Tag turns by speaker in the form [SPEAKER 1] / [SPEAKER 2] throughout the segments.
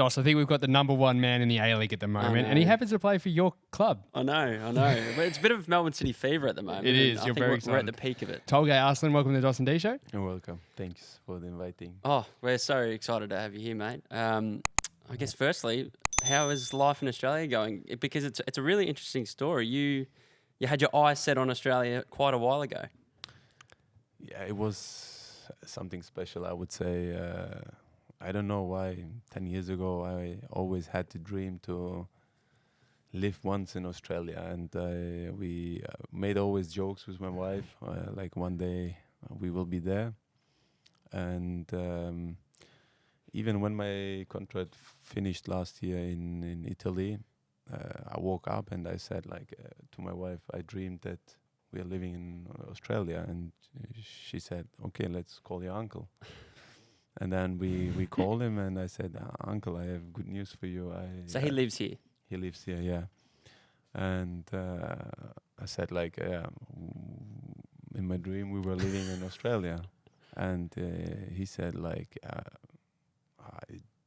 [SPEAKER 1] Dos, I think we've got the number one man in the A-League at the moment, and he happens to play for your club.
[SPEAKER 2] I know. But it's a bit of Melbourne City fever at the moment.
[SPEAKER 1] It is.
[SPEAKER 2] I
[SPEAKER 1] You're
[SPEAKER 2] think
[SPEAKER 1] very
[SPEAKER 2] we're at
[SPEAKER 1] excited.
[SPEAKER 2] the peak of it.
[SPEAKER 1] Tolgay Arslan, welcome to the dos&d show.
[SPEAKER 3] You're welcome. Thanks for the inviting.
[SPEAKER 2] Oh, we're so excited to have you here, mate. I guess firstly, how is life in Australia going? Because it's a really interesting story. You had your eyes set on Australia quite a while ago.
[SPEAKER 3] Yeah, it was something special, I would say. I don't know why. 10 years ago, I always had the dream to live once in Australia, and we made always jokes with my wife, like one day we will be there. And even when my contract finished last year in Italy, I woke up and I said, to my wife, I dreamed that we are living in Australia, and she said, "Okay, let's call your uncle." And then we called him, and I said, "Uncle, I have good news for you."
[SPEAKER 2] So he lives here.
[SPEAKER 3] He lives here, yeah. And I said, in my dream, we were living in Australia. And he said,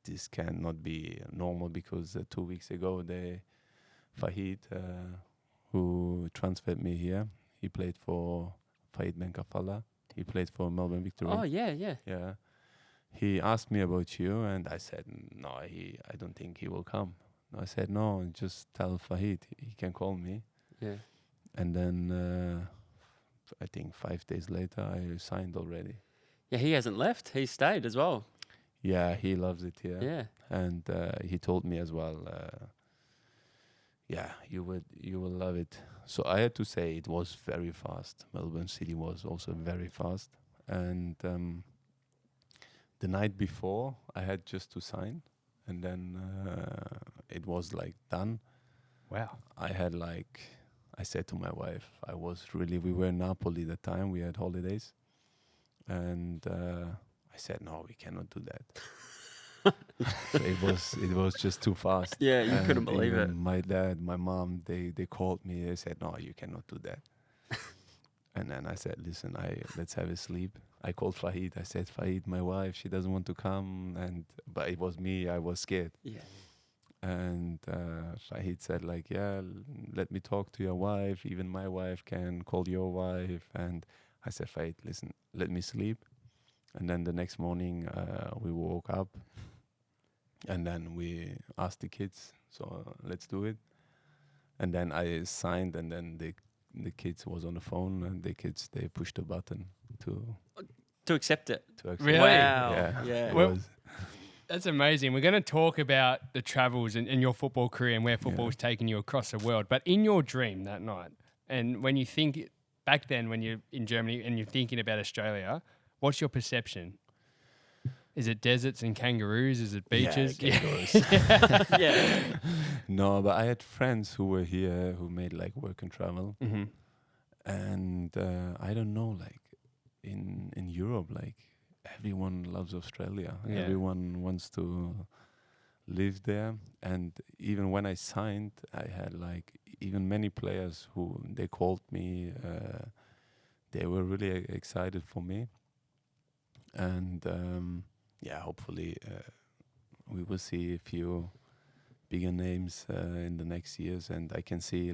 [SPEAKER 3] this cannot be normal, because 2 weeks ago, Fahid, who transferred me here, he played for Fahid Benkafala. He played for Melbourne Victory.
[SPEAKER 2] Oh, yeah.
[SPEAKER 3] Yeah. He asked me about you, and I said, no, I don't think he will come. I said, no, just tell Fahid, he can call me.
[SPEAKER 2] Yeah.
[SPEAKER 3] And then I think 5 days later, I signed already.
[SPEAKER 2] Yeah, he hasn't left. He's stayed as well.
[SPEAKER 3] Yeah, he loves it here.
[SPEAKER 2] Yeah.
[SPEAKER 3] And he told me as well, you will love it. So I had to say it was very fast. Melbourne City was also very fast. And the night before, I had just to sign. And then it was done.
[SPEAKER 1] Wow.
[SPEAKER 3] I said to my wife, we were in Napoli at the time, we had holidays. And I said, no, we cannot do that. So it was just too fast.
[SPEAKER 2] Yeah, you couldn't believe it.
[SPEAKER 3] My dad, my mom, they called me, they said, no, you cannot do that. And then I said, listen, let's have a sleep. I called Fahid. I said, Fahid, my wife, she doesn't want to come. But it was me, I was scared.
[SPEAKER 2] Yeah.
[SPEAKER 3] And Fahid said, let me talk to your wife. Even my wife can call your wife. And I said, Fahid, listen, let me sleep. And then the next morning, we woke up. And then we asked the kids, so let's do it. And then I signed, and then the kids was on the phone, and the kids, they pushed the button
[SPEAKER 2] to accept it.
[SPEAKER 1] Really?
[SPEAKER 2] Wow.
[SPEAKER 3] Yeah.
[SPEAKER 1] Well, that's amazing. We're going to talk about the travels and your football career and where football's taken you across the world. But in your dream that night, and when you think back then when you're in Germany and you're thinking about Australia, what's your perception? Is it deserts and kangaroos? Is it beaches?
[SPEAKER 3] Yeah, kangaroos.
[SPEAKER 2] Yeah.
[SPEAKER 3] No, but I had friends who were here who made work and travel.
[SPEAKER 1] Mm-hmm.
[SPEAKER 3] And I don't know, in Europe, everyone loves Australia.
[SPEAKER 1] Yeah.
[SPEAKER 3] Everyone wants to live there. And even when I signed, I had even many players who they called me. They were really excited for me. And hopefully we will see a few bigger names in the next years. And I can see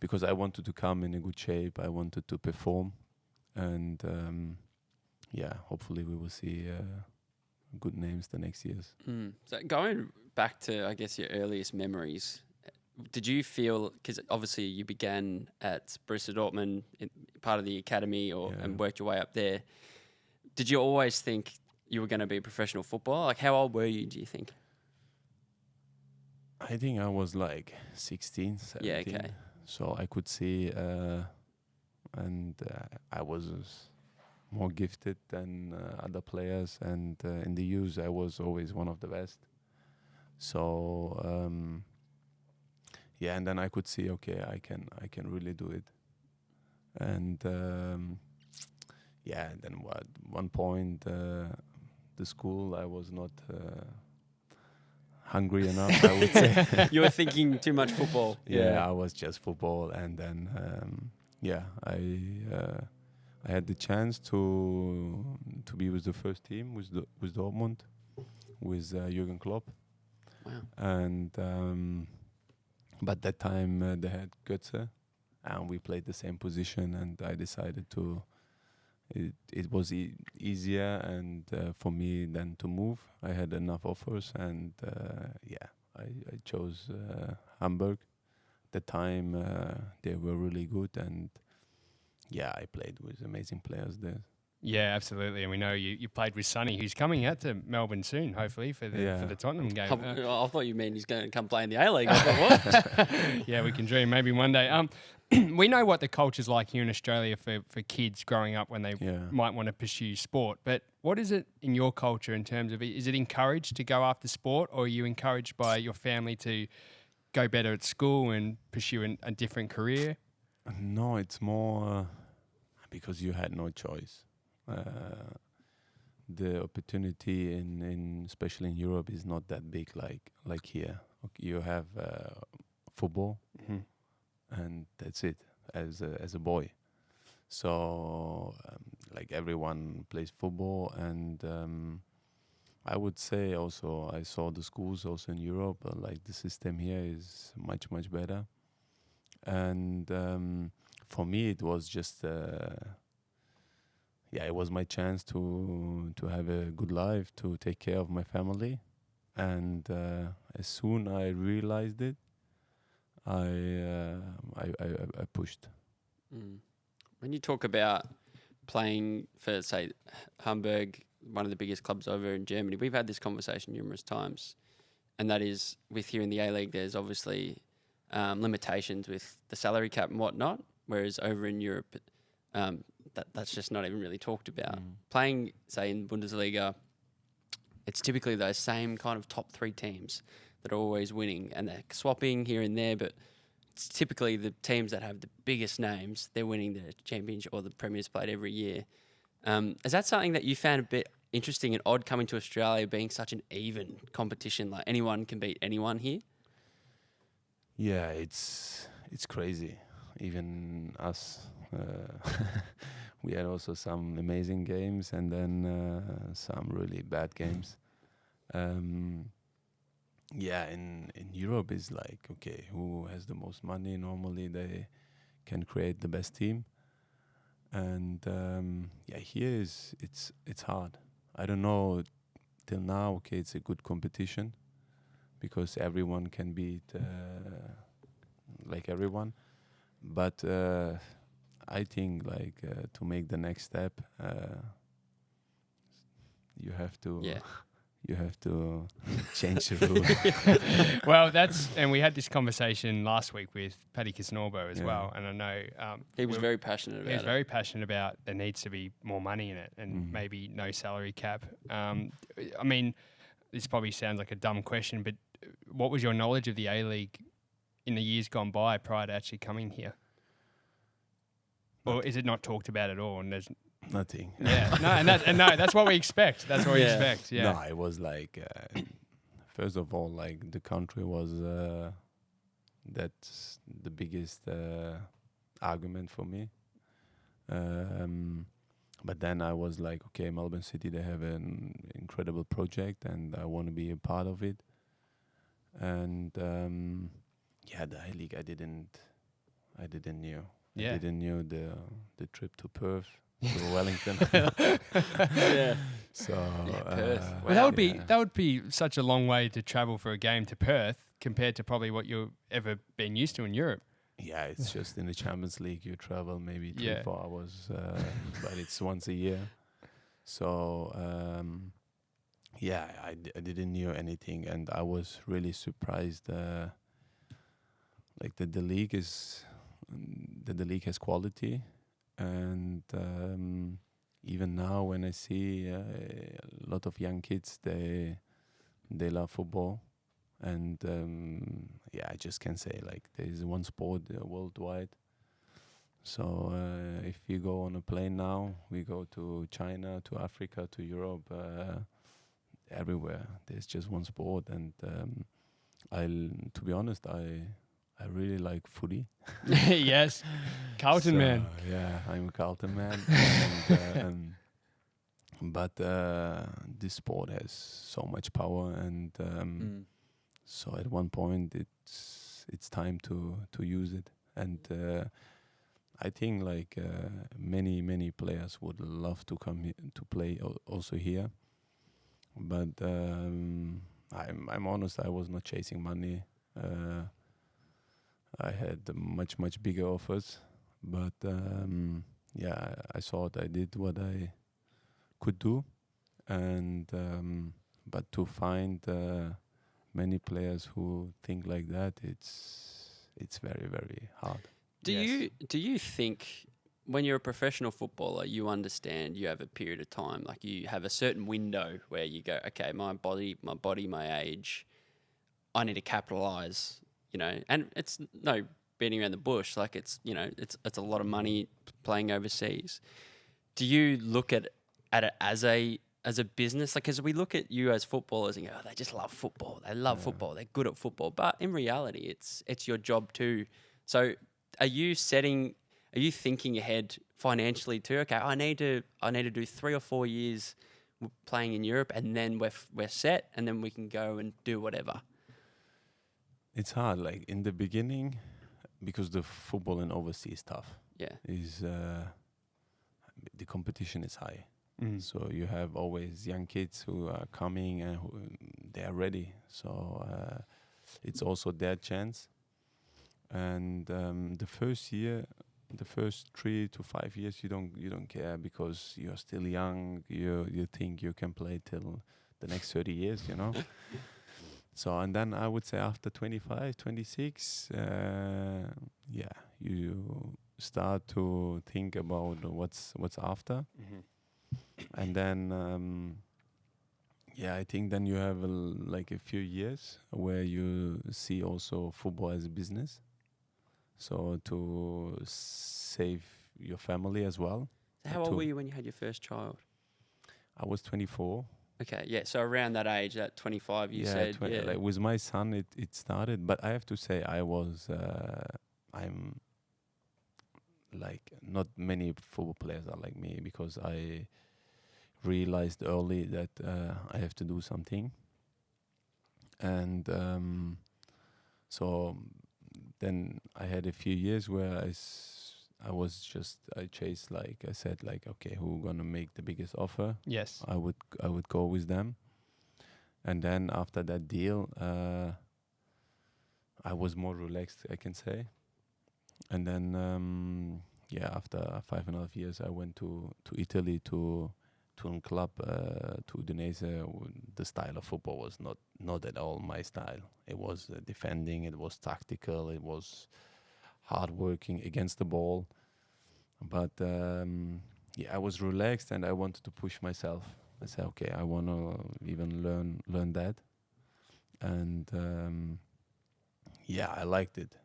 [SPEAKER 3] because I wanted to come in a good shape, I wanted to perform. And hopefully we will see good names the next years.
[SPEAKER 2] So going back to, I guess, your earliest memories, did you feel, because obviously you began at Borussia Dortmund, part of the academy, and worked your way up there, did you always think you were going to be a professional footballer? How old were you, do you think?
[SPEAKER 3] I think I was 16, 17.
[SPEAKER 2] Yeah, okay.
[SPEAKER 3] So I could see, and I was more gifted than other players. And in the youth, I was always one of the best. So, and then I could see, okay, I can really do it. And and then at one point, the school, I was not hungry enough, I would say.
[SPEAKER 2] You were thinking too much football.
[SPEAKER 3] Yeah, I was just football. And then, I had the chance to be with the first team, with Dortmund. with Jurgen Klopp.
[SPEAKER 2] Wow.
[SPEAKER 3] And but that time they had Gotze, and we played the same position. And I decided to. It was easier and for me than to move. I had enough offers, and I chose Hamburg. The time they were really good, and I played with amazing players there.
[SPEAKER 1] Yeah, absolutely. And we know you played with Sonny, who's coming out to Melbourne soon, hopefully, for the Tottenham game.
[SPEAKER 2] I thought you meant he's going to come play in the A-League. I thought, what?
[SPEAKER 1] Yeah, we can dream maybe one day. We know what the culture's like here in Australia for kids growing up when they might want to pursue sport. But what is it in your culture in terms of, is it encouraged to go after sport, or are you encouraged by your family to go better at school and pursue a different career?
[SPEAKER 3] No, it's more because you had no choice. The opportunity in especially in Europe is not that big like here. Okay, you have football, and that's it as a boy. So like everyone plays football, and I would say also I saw the schools also in Europe. Like the system here is much better, and for me it was just. It was my chance to have a good life, to take care of my family, and as soon I realized it, I pushed.
[SPEAKER 2] When you talk about playing for, say, Hamburg, one of the biggest clubs over in Germany, we've had this conversation numerous times, and that is with here in the A-League, there's obviously limitations with the salary cap and whatnot, whereas over in Europe, that's just not even really talked about. Playing, say, in Bundesliga, it's typically those same kind of top three teams that are always winning, and they're swapping here and there, but it's typically the teams that have the biggest names, they're winning the championship or the Premier's played every year. Is that something that you found a bit interesting and odd coming to Australia, being such an even competition? Like anyone can beat anyone here?
[SPEAKER 3] Yeah, it's crazy. Even us. We had also some amazing games, and then some really bad games. In Europe is like, okay, who has the most money? Normally they can create the best team, and here it's hard. I don't know till now. Okay, it's a good competition because everyone can beat like everyone, but. I think to make the next step, you have to change the rule.
[SPEAKER 1] Well, and we had this conversation last week with Paddy Kisnorbo as well, and I know
[SPEAKER 2] he was very passionate about it.
[SPEAKER 1] He was very passionate about there needs to be more money in it, and maybe no salary cap. I mean, this probably sounds like a dumb question, but what was your knowledge of the A-League in the years gone by prior to actually coming here? Or is it not talked about at all? And there's
[SPEAKER 3] nothing.
[SPEAKER 1] Yeah, that's what we expect. That's what we expect. Yeah.
[SPEAKER 3] No, it was like first of all, like the country was that's the biggest argument for me. But then I was like, okay, Melbourne City, they have an incredible project, and I want to be a part of it. And the A-League, I didn't know.
[SPEAKER 1] Yeah.
[SPEAKER 3] I didn't know the trip to Perth, to Wellington. So
[SPEAKER 2] Perth.
[SPEAKER 1] Well, that would be such a long way to travel for a game to Perth compared to probably what you've ever been used to in Europe.
[SPEAKER 3] Yeah, it's just in the Champions League you travel maybe 3-4 hours, but it's once a year. So I didn't know anything, and I was really surprised. Like the league has quality, and even now when I see a lot of young kids, they love football, and I just can say like there is one sport worldwide. So if you go on a plane now, we go to China, to Africa, to Europe, everywhere. There's just one sport, and to be honest, I really like footy.
[SPEAKER 1] Yes, Carlton man.
[SPEAKER 3] Yeah, I'm a Carlton man. and but this sport has so much power, and so at one point it's time to use it. And I think like many players would love to come to play also here, but I'm honest. I was not chasing money. I had much bigger offers, but yeah, I thought I did what I could do, and but to find many players who think like that, it's very hard.
[SPEAKER 2] Do you think when you're a professional footballer, you understand you have a period of time, like you have a certain window where you go, okay, my body, my age, I need to capitalize, you know, and it's no beating around the bush, like it's, you know, it's a lot of money playing overseas. Do you look at it as a business? Like, because we look at you as footballers and go, oh, they just love football. They love football. They're good at football. But in reality, it's your job too. So are you thinking ahead financially too? Okay, I need to do 3 or 4 years playing in Europe, and then we're set, and then we can go and do whatever.
[SPEAKER 3] It's hard, like in the beginning, because the football in overseas is tough.
[SPEAKER 2] Yeah.
[SPEAKER 3] The competition is high. So you have always young kids who are coming and they are ready. So it's also their chance. And the first 3 to 5 years, you don't care because you're still young. You think you can play till the next 30 years, you know. So, and then I would say after 25, 26, you start to think about what's after. And then, I think then you have like a few years where you see also football as a business. So to save your family as well.
[SPEAKER 2] How old were you when you had your first child?
[SPEAKER 3] I was 24.
[SPEAKER 2] Okay, yeah. So around that age, that 25, you said. Yeah,
[SPEAKER 3] like with my son, it started. But I have to say, I'm like, not many football players are like me, because I realized early that I have to do something. And so then I had a few years where I chased, like I said, like, okay, who gonna make the biggest offer?
[SPEAKER 1] Yes.
[SPEAKER 3] I would go with them. And then after that deal, I was more relaxed, I can say. And then after 5.5 years, I went to Italy to a club, to Udinese. The style of football was not at all my style. It was defending, it was tactical, it was hard working against the ball. But I was relaxed and I wanted to push myself. I said, okay, I want to even learn that. And I liked it.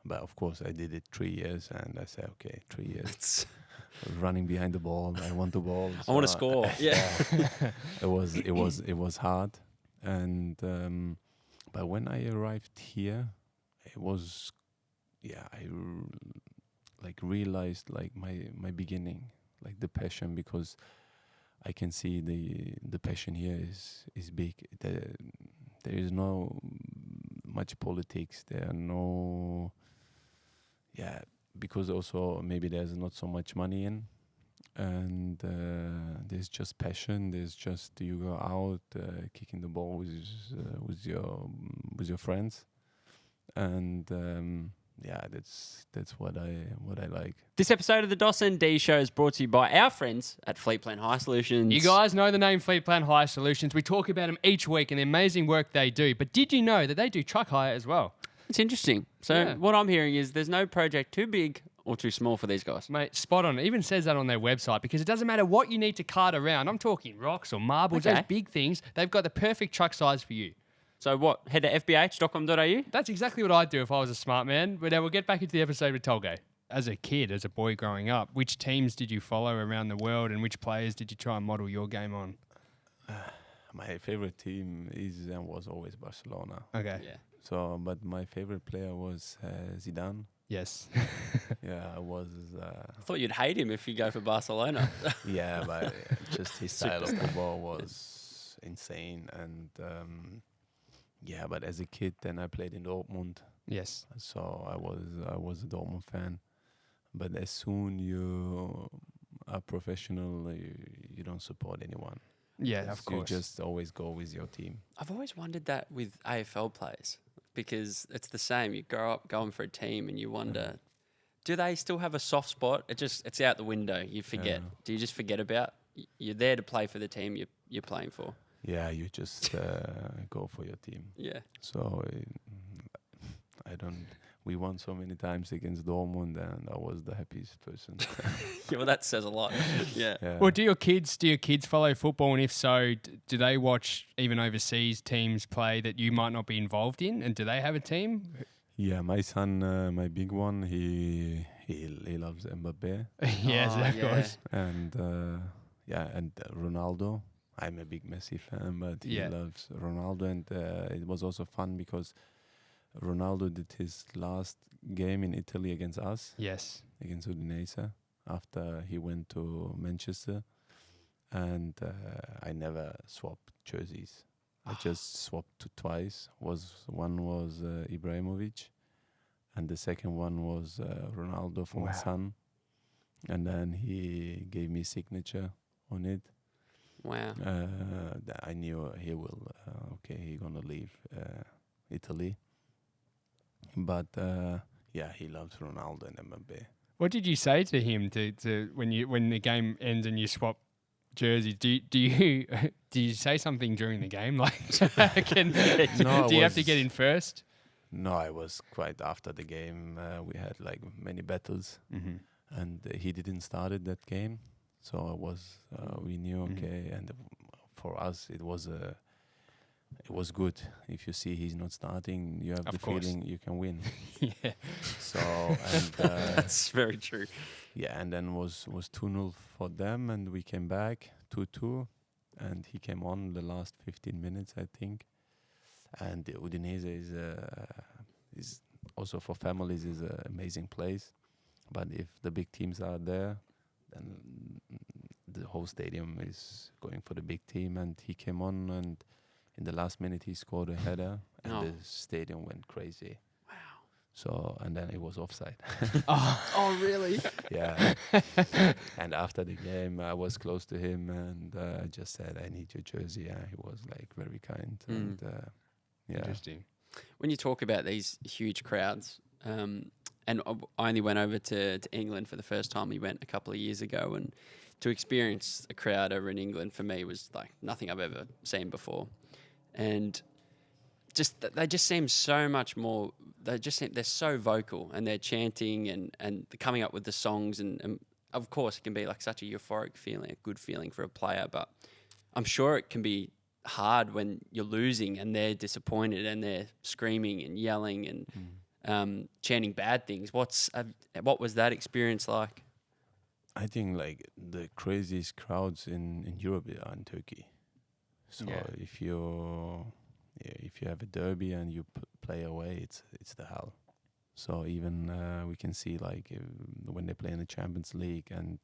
[SPEAKER 3] But of course, I did it 3 years, and I said, okay, 3 years. Running behind the ball. I want the ball.
[SPEAKER 2] I want to score. Yeah.
[SPEAKER 3] It was hard, and but when I arrived here, it was, I realized like my beginning, like the passion, because I can see the passion here is big. There is no much politics. There are no. Because also maybe there's not so much money in, and there's just passion. There's just you go out kicking the ball with your friends, and that's what I like.
[SPEAKER 2] This episode of the dos&d show is brought to you by our friends at Fleet Plan Hire Solutions.
[SPEAKER 1] You guys know the name Fleet Plan Hire Solutions. We talk about them each week and the amazing work they do. But did you know that they do truck hire as well?
[SPEAKER 2] It's interesting. So what I'm hearing is there's no project too big or too small for these guys.
[SPEAKER 1] Mate, spot on. It even says that on their website, because it doesn't matter what you need to cart around. I'm talking rocks or marbles, those big things. They've got the perfect truck size for you.
[SPEAKER 2] So what? Head to fbh.com.au?
[SPEAKER 1] That's exactly what I'd do if I was a smart man. But we'll get back into the episode with Tolgay. As a kid, as a boy growing up, which teams did you follow around the world, and which players did you try and model your game on?
[SPEAKER 3] My favorite team is and was always Barcelona.
[SPEAKER 1] Okay.
[SPEAKER 2] Yeah.
[SPEAKER 3] So, but my favorite player was Zidane.
[SPEAKER 1] Yes.
[SPEAKER 3] Yeah, I was.
[SPEAKER 2] I thought you'd hate him if you go for Barcelona.
[SPEAKER 3] Yeah, but just his style of football was insane, and yeah. But as a kid, then I played in Dortmund,
[SPEAKER 1] Yes.
[SPEAKER 3] so I was a Dortmund fan. But as soon you are professional, you don't support anyone.
[SPEAKER 1] Yeah, of
[SPEAKER 3] You
[SPEAKER 1] course.
[SPEAKER 3] just always go with your team.
[SPEAKER 2] I've always wondered that with AFL players because it's the same. You grow up going for a team and you wonder, do they still have a soft spot? It's out the window. You forget.
[SPEAKER 3] Yeah.
[SPEAKER 2] Do you just forget about? You're there to play for the team you're playing for.
[SPEAKER 3] Yeah, you just go for your team.
[SPEAKER 2] Yeah.
[SPEAKER 3] So I don't. We won so many times against Dortmund, and I was the happiest person.
[SPEAKER 2] Yeah. Well, that says a lot. Yeah.
[SPEAKER 3] Yeah.
[SPEAKER 1] Well, do your kids follow football? And if so, do they watch even overseas teams play that you might not be involved in? And do they have a team?
[SPEAKER 3] Yeah, my son, my big one, he loves Mbappe,
[SPEAKER 1] Yes,
[SPEAKER 2] Oh,
[SPEAKER 1] of
[SPEAKER 2] yeah.
[SPEAKER 1] course.
[SPEAKER 3] and and Ronaldo. I'm a big Messi fan, but he
[SPEAKER 1] Yeah.
[SPEAKER 3] loves Ronaldo, and it was also fun because Ronaldo did his last game in Italy against us,
[SPEAKER 1] Yes.
[SPEAKER 3] against Udinese, after he went to Manchester, and I never swapped jerseys. I just swapped twice. One was Ibrahimovic, and the second one was Ronaldo for my
[SPEAKER 1] Wow.
[SPEAKER 3] son. And then he gave me signature on it.
[SPEAKER 2] Wow.
[SPEAKER 3] I knew he will. He gonna leave Italy, but yeah, he loves Ronaldo and Mbappe.
[SPEAKER 1] What did you say to him to when the game ends and you swap jerseys? Do you do you say something during the game like
[SPEAKER 3] No,
[SPEAKER 1] do
[SPEAKER 3] I
[SPEAKER 1] you have to
[SPEAKER 3] was-
[SPEAKER 1] get in first?
[SPEAKER 3] No, I was quite after the game. We had like many battles,
[SPEAKER 1] Mm-hmm.
[SPEAKER 3] and he didn't start it that game, so I was. We knew
[SPEAKER 1] Mhm.
[SPEAKER 3] okay, and for us it was good. If you see he's not starting, you have
[SPEAKER 1] Of
[SPEAKER 3] the
[SPEAKER 1] course.
[SPEAKER 3] feeling you can win.
[SPEAKER 1] Yeah.
[SPEAKER 3] So and
[SPEAKER 2] That's very true.
[SPEAKER 3] yeah, and then was 2-0 for them, and we came back 2-2, and he came on the last 15 minutes, I think. And the Udinese is also for families is an amazing place, but if the big teams are there, then the whole stadium is going for the big team. And he came on, and in the last minute he scored a header, and
[SPEAKER 2] Oh.
[SPEAKER 3] the stadium went crazy.
[SPEAKER 2] Wow.
[SPEAKER 3] So and then it was offside.
[SPEAKER 2] Oh, really?
[SPEAKER 3] Yeah. And after the game, I was close to him, and I just said, "I need your jersey." Yeah, he was like very kind, and yeah.
[SPEAKER 1] Interesting.
[SPEAKER 2] When you talk about these huge crowds, and I only went over to England for the first time. We went a couple of years ago, and to experience a crowd over in England for me was like nothing I've ever seen before. And they just seem so much more. They're so vocal, and they're chanting and they're coming up with the songs, and of course it can be like such a euphoric feeling, a good feeling for a player. But I'm sure it can be hard when you're losing and they're disappointed and they're screaming and yelling and chanting bad things. What was that experience like?
[SPEAKER 3] I think like the craziest crowds in Europe are in Turkey. So
[SPEAKER 1] Yeah.
[SPEAKER 3] if you have a derby and you play away, it's the hell. So even we can see like when they play in the Champions League and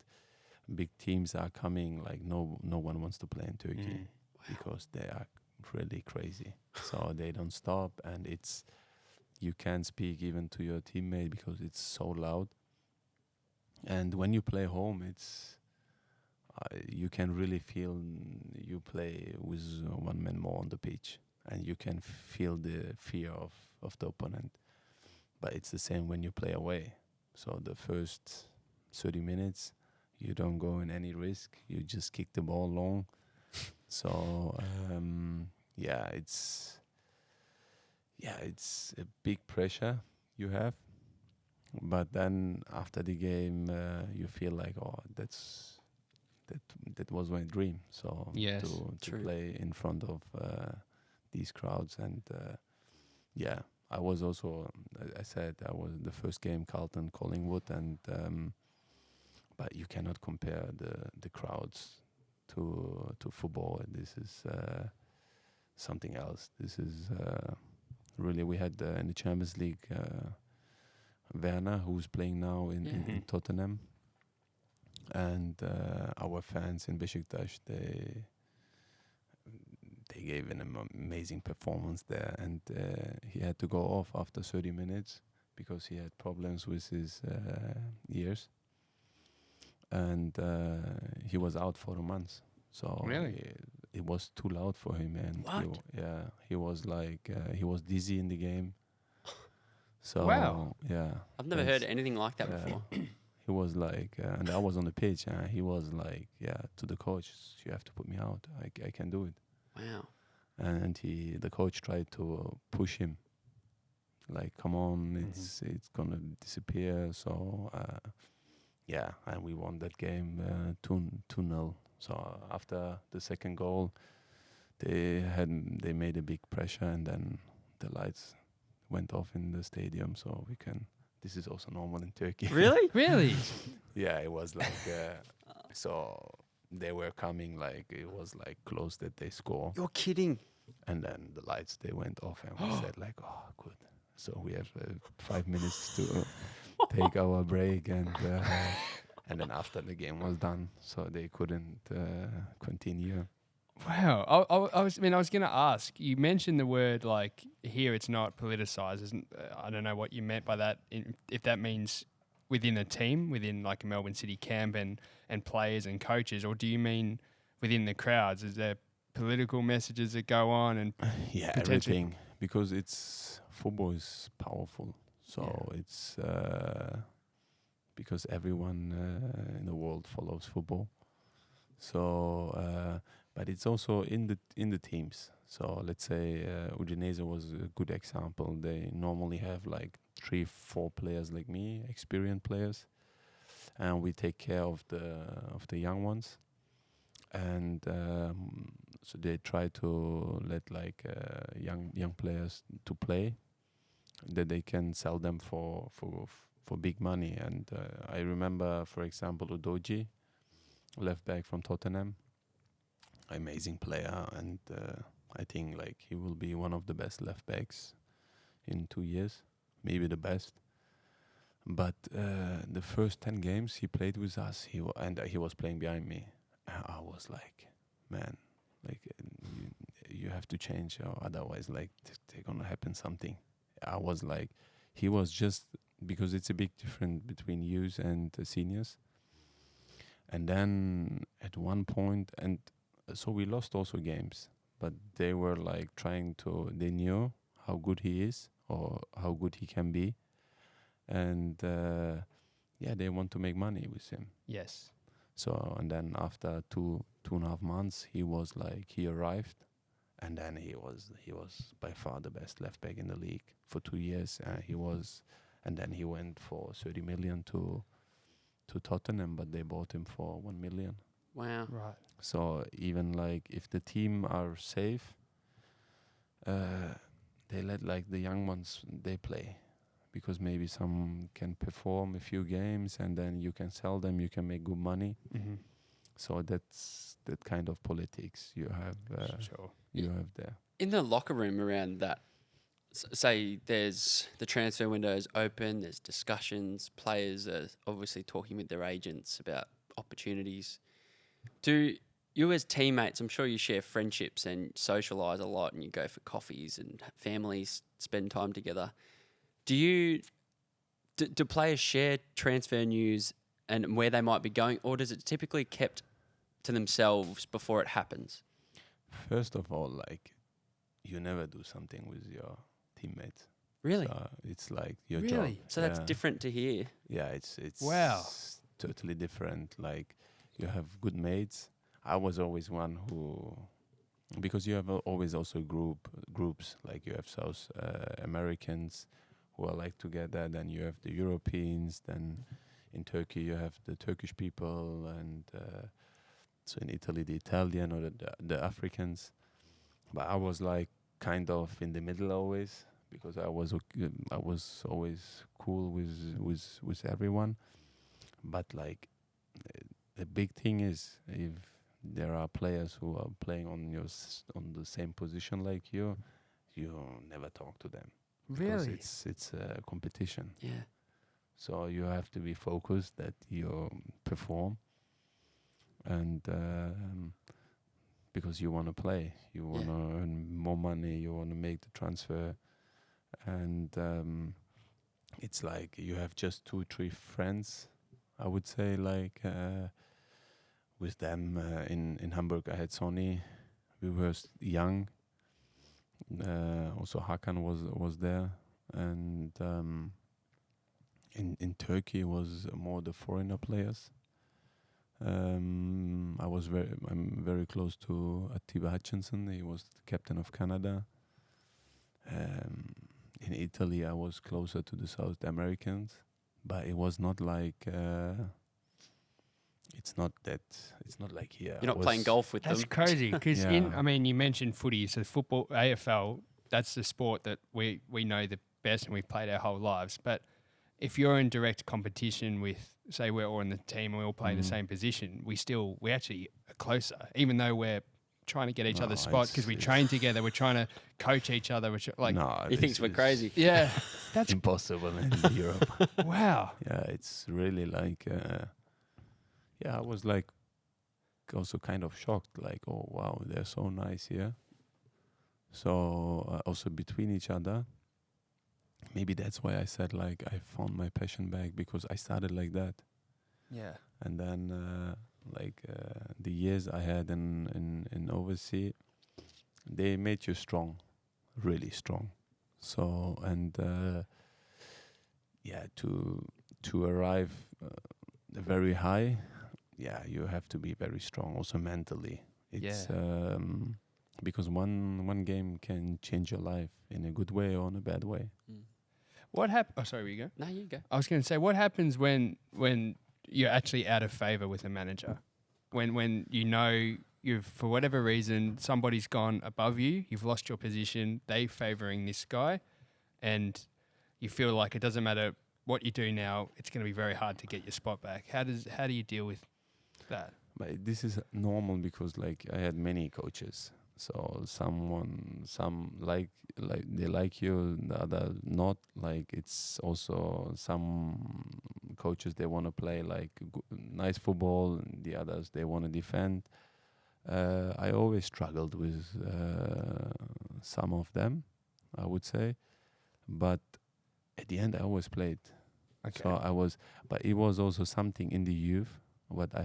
[SPEAKER 3] big teams are coming, like no one wants to play in Turkey because they are really crazy. So they don't stop, and you can't speak even to your teammate because it's so loud. And when you play home, it's you can really feel you play with one man more on the pitch, and you can feel the fear of the opponent. But it's the same when you play away. So the first 30 minutes, you don't go in any risk. You just kick the ball long. So it's a big pressure you have. But then after the game, you feel like, oh, that was my dream. So
[SPEAKER 1] Yes,
[SPEAKER 3] to
[SPEAKER 2] true.
[SPEAKER 3] play in front of these crowds, and yeah, I was also. I said I was the first game Carlton Collingwood, and but you cannot compare the crowds to football. This is something else. This is really we had in the Champions League. Werner, who's playing now in Tottenham, and our fans in Besiktas, they gave an amazing performance there, and he had to go off after 30 minutes because he had problems with his ears, and he was out for a month. So
[SPEAKER 1] Really?
[SPEAKER 3] it was too loud for him, and
[SPEAKER 1] What?
[SPEAKER 3] he was like he was dizzy in the game. So
[SPEAKER 1] Wow.
[SPEAKER 3] yeah,
[SPEAKER 2] I've never heard anything like that before.
[SPEAKER 3] he was like, and I was on the pitch, and he was like, to the coach, you have to put me out. I can do it.
[SPEAKER 2] Wow.
[SPEAKER 3] And the coach tried to push him, like, come on, it's gonna disappear. So and we won that game 2-0. So after the second goal, they made a big pressure, and then the lights went off in the stadium. So this is also normal in Turkey.
[SPEAKER 2] Really?
[SPEAKER 1] Really?
[SPEAKER 3] Yeah, it was like so they were coming, like it was like close that they score,
[SPEAKER 2] You're kidding.
[SPEAKER 3] and then the lights they went off, and we said like, oh good, so we have 5 minutes to take our break, and then after the game was done, so they couldn't continue.
[SPEAKER 1] Wow. I was going to ask, you mentioned the word like here it's not politicized. I don't know what you meant by that, if that means within a team, within like a Melbourne City camp and players and coaches, or do you mean within the crowds? Is there political messages that go on and
[SPEAKER 3] Yeah,
[SPEAKER 1] potentially-
[SPEAKER 3] everything, because football is powerful, so it's because everyone in the world follows football. So, but it's also in the teams. So let's say Udinese was a good example. They normally have like 3-4 players like me, experienced players, and we take care of the young ones. And so they try to let like young players to play, that they can sell them for big money. And I remember, for example, Udogie, left back from Tottenham, amazing player, and I think like he will be one of the best left backs in 2 years, maybe the best. But the first 10 games he played with us, he was playing behind me. I was like, man, like you have to change, or otherwise like they're gonna happen something. I was like, he was just, because it's a big difference between youth and seniors. And then at one point, and so we lost also games, but they were like they knew how good he is or how good he can be. And they want to make money with him.
[SPEAKER 1] Yes.
[SPEAKER 3] So, and then after 2.5 months, he arrived, and then he was by far the best left back in the league for 2 years. And then he went for 30 million to Tottenham, but they bought him for 1 million.
[SPEAKER 2] Wow.
[SPEAKER 1] Right.
[SPEAKER 3] So even like if the team are safe, they let like the young ones they play, because maybe some can perform a few games and then you can sell them, you can make good money.
[SPEAKER 1] Mm-hmm.
[SPEAKER 3] So that's that kind of politics you have.
[SPEAKER 1] Sure.
[SPEAKER 3] You have there.
[SPEAKER 2] In the locker room around that, say there's the transfer window is open, there's discussions, players are obviously talking with their agents about opportunities. Do you as teammates, I'm sure you share friendships and socialise a lot, and you go for coffees and families spend time together. Do players share transfer news and where they might be going, or does it typically kept to themselves before it happens?
[SPEAKER 3] First of all, like, you never do something with your teammates.
[SPEAKER 2] Really?
[SPEAKER 3] So it's like your job.
[SPEAKER 1] Really?
[SPEAKER 2] So that's different to hear.
[SPEAKER 3] Yeah, it's
[SPEAKER 1] Wow.
[SPEAKER 3] totally different. Like, you have good mates. I was always one who, because you have always also groups, like you have South Americans who are like together, then you have the Europeans, then in Turkey you have the Turkish people, and so in Italy the Italian or the Africans. But I was like kind of in the middle always, because I was always cool with everyone. But like the big thing is, if there are players who are playing on the same position like you never talk to them. Because
[SPEAKER 1] Really?
[SPEAKER 3] it's a competition.
[SPEAKER 2] Yeah.
[SPEAKER 3] So you have to be focused that you perform, and because you want to play, you want to earn more money, you want to make the transfer, and it's like you have just 2-3 friends, I would say. Like with them in Hamburg, I had Sonny. We were young. Also Hakan was there, and in Turkey was more the foreigner players. I'm very close to Atiba Hutchinson. He was the captain of Canada. In Italy, I was closer to the South Americans, but it was not like. It's not like here.
[SPEAKER 2] You're not playing golf with
[SPEAKER 1] That's
[SPEAKER 2] them.
[SPEAKER 1] crazy because
[SPEAKER 3] Yeah.
[SPEAKER 1] I mean, you mentioned footy, so football, AFL. That's the sport that we know the best, and we've played our whole lives. But if you're in direct competition with, say, we're all in the team and we all play the same position, we actually are closer, even though we're trying to get each other's spots because we train together. We're trying to coach each other. Which like,
[SPEAKER 3] No,
[SPEAKER 2] He thinks we're crazy.
[SPEAKER 1] yeah, that's
[SPEAKER 3] impossible in Europe.
[SPEAKER 1] wow.
[SPEAKER 3] Yeah, it's really like. I was like also kind of shocked. Like, oh wow, they're so nice here. So also between each other. Maybe that's why I said like I found my passion back, because I started like that.
[SPEAKER 1] Yeah.
[SPEAKER 3] And then the years I had in overseas, they made you strong, really strong. So and to arrive very high, you have to be very strong also mentally. It's because one game can change your life in a good way or in a bad way.
[SPEAKER 1] What happened? Oh, sorry, where you go?
[SPEAKER 2] No, you go.
[SPEAKER 1] I was going to say, what happens when you're actually out of favour with a manager? When you know you've, for whatever reason, somebody's gone above you, you've lost your position, they favouring this guy, and you feel like it doesn't matter what you do now, it's going to be very hard to get your spot back. How do you deal with that?
[SPEAKER 3] But this is normal because like I had many coaches. So some like they like you, the other not. Like it's also some coaches, they want to play like nice football, and the others they want to defend. I always struggled with some of them, I would say, but at the end I always played.
[SPEAKER 1] Okay.
[SPEAKER 3] So but it was also something in the youth. What I